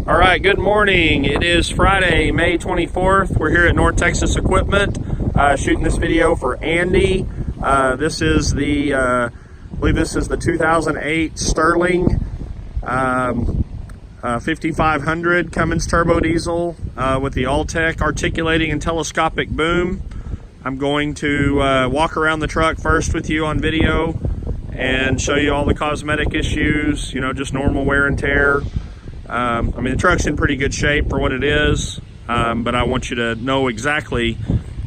All right, good morning. It is Friday, May 24th. We're here at North Texas Equipment shooting this video for Andy. This is the, I believe this is the 2008 Sterling 5500 Cummins turbo diesel with the Alltech articulating and telescopic boom. I'm going to walk around the truck first with you on video and show you all the cosmetic issues, you know, just normal wear and tear. I mean, the truck's in pretty good shape for what it is, but I want you to know exactly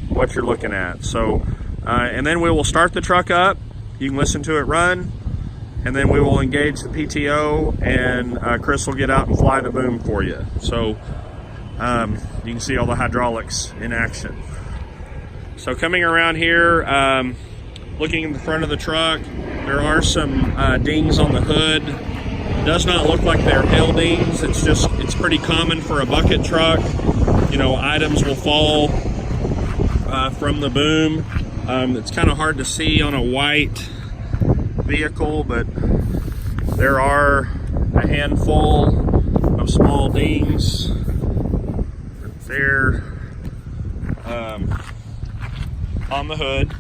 what you're looking at. So, and then we will start the truck up. You can listen to it run, and then we will engage the PTO, and Chris will get out and fly the boom for you. So you can see all the hydraulics in action. So coming around here, looking in the front of the truck, there are some dings on the hood. Does not look like they're hail dings. It's pretty common for a bucket truck. You know, items will fall from the boom. It's kind of hard to see on a white vehicle, but there are a handful of small dings there on the hood.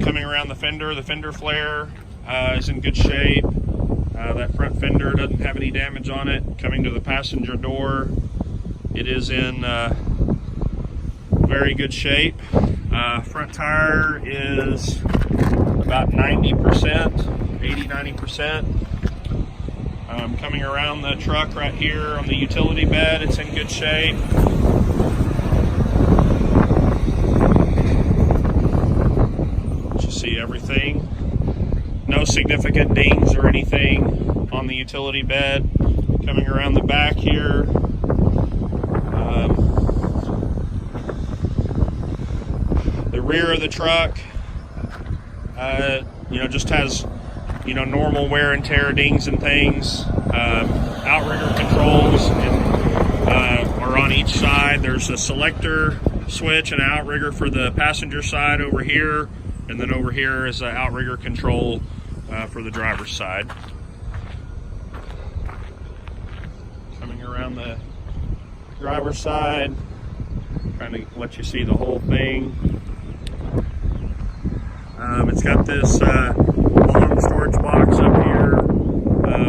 Coming around the fender flare is in good shape. That front fender doesn't have any damage on it. Coming to the passenger door, it is in very good shape. Front tire is about 90%, 80-90%. Coming around the truck right here on the utility bed, it's in good shape. You see everything. No significant dings or anything on the utility bed. Coming around the back here, the rear of the truck, you know, just has, you know, normal wear and tear dings and things. Outrigger controls are on each side. There's a selector switch and an outrigger for the passenger side over here, and then over here is an outrigger control for the driver's side. Coming around the driver's side, trying to let you see the whole thing. It's got this long storage box up here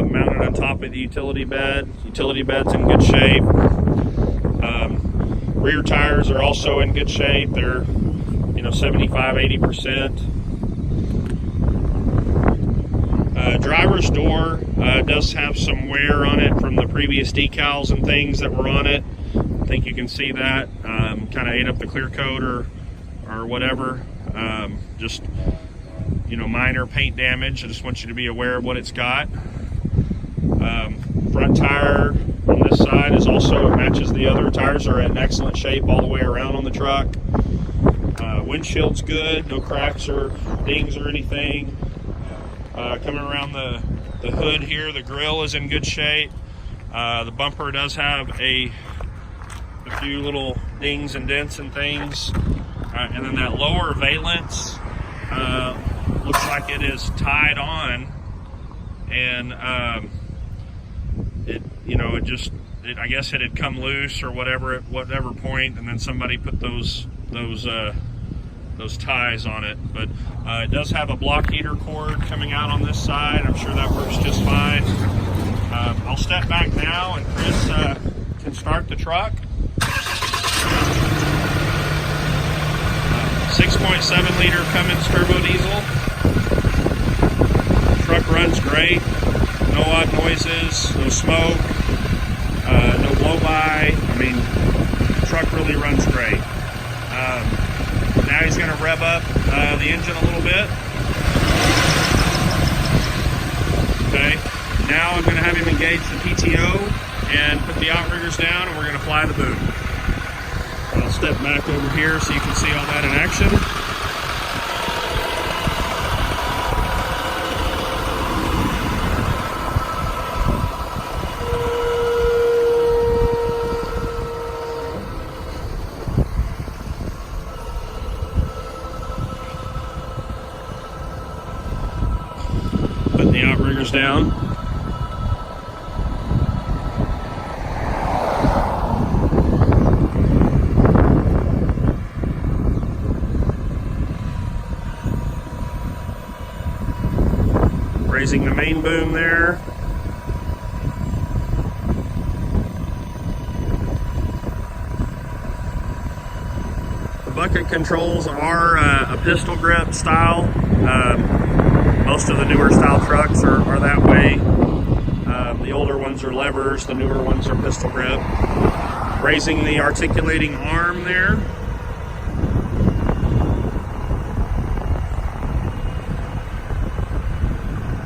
mounted on top of the utility bed. Utility bed's in good shape. Rear tires are also in good shape. They're, you know, 75-80%. Driver's door does have some wear on it from the previous decals and things that were on it. I think you can see that. Kind of ate up the clear coat or whatever. Just, you know, minor paint damage. I just want you to be aware of what it's got. Front tire on this side is also matches the other. Tires are in excellent shape all the way around on the truck. Windshield's good, no cracks or dings or anything. Coming around the hood here, the grill is in good shape. The bumper does have a few little dings and dents and things. And then that lower valence looks like it is tied on, and it, you know, I guess it had come loose or whatever at whatever point, and then somebody put those ties on it. But it does have a block heater cord coming out on this side. I'm sure that works just fine. I'll step back now, and Chris can start the truck. 6.7 liter Cummins turbo diesel. Truck runs great. No odd noises, no smoke, no blow by. I mean, the truck really runs great. Now he's going to rev up the engine a little bit. Okay. Now I'm going to have him engage the PTO and put the outriggers down, and we're going to fly the boom. I'll step back over here so you can see all that in action. Putting the outriggers down. raising the main boom there. The bucket controls are a pistol grip style. Most of the newer style trucks are that way. The older ones are levers, the newer ones are pistol grip. Raising the articulating arm there.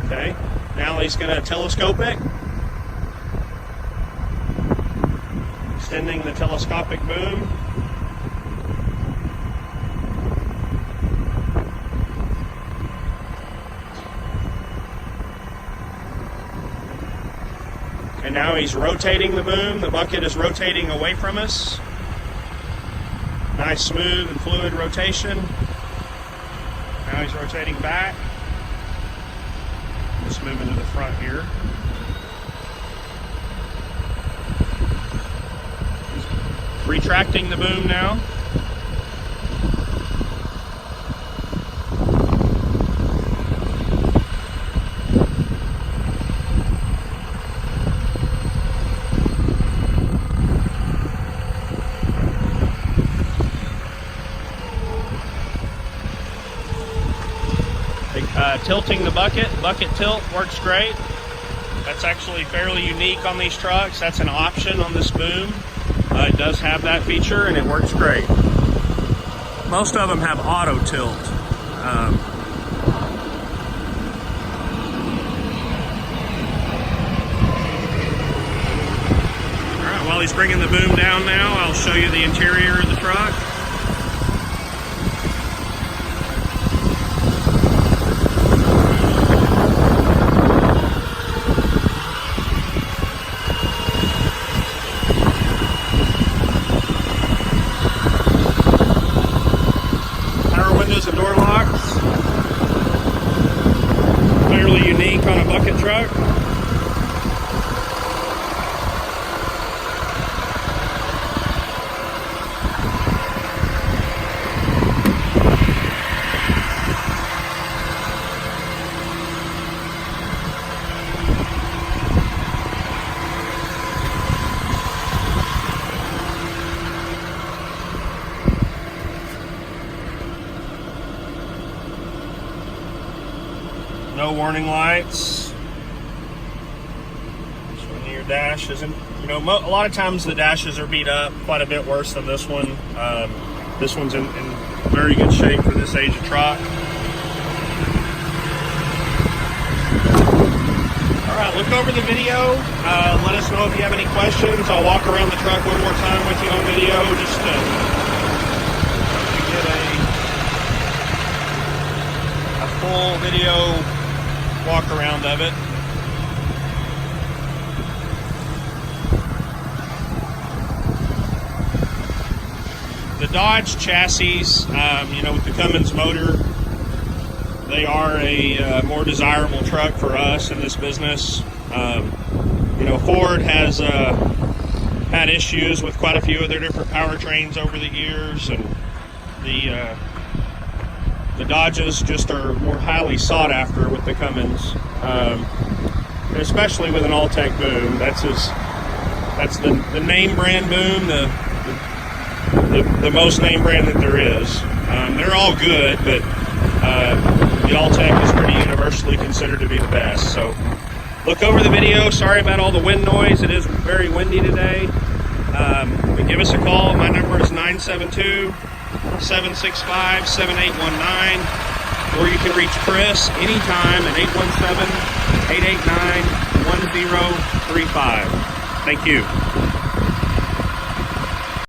Okay, now he's going to telescope it. Extending the telescopic boom. And now he's rotating the boom. The bucket is rotating away from us. Nice, smooth, and fluid rotation. Now he's rotating back. Let's move into the front here. He's retracting the boom now. Tilting the bucket tilt works great. That's actually fairly unique on these trucks. That's an option on this boom. It does have that feature and it works great. Most of them have auto tilt. Alright, while he's bringing the boom down now, I'll show you the interior of the truck. And door locks. Fairly unique on a bucket truck. No warning lights. Showing your dash isn't, a lot of times the dashes are beat up quite a bit worse than this one. This one's in very good shape for this age of truck. Alright, look over the video. Let us know if you have any questions. I'll walk around the truck one more time with you on video just to get a full video walk around of it. The Dodge chassis, with the Cummins motor, they are a more desirable truck for us in this business. Ford has had issues with quite a few of their different powertrains over the years, and the Dodges just are more highly sought after with the Cummins, especially with an All-Tech boom. That's the name brand boom, the most name brand that there is. They're all good, but the All-Tech is pretty universally considered to be the best. So look over the video. Sorry about all the wind noise. It is very windy today. But give us a call. My number is 972-765-7819, or you can reach Chris anytime at 817-889-1035. Thank you.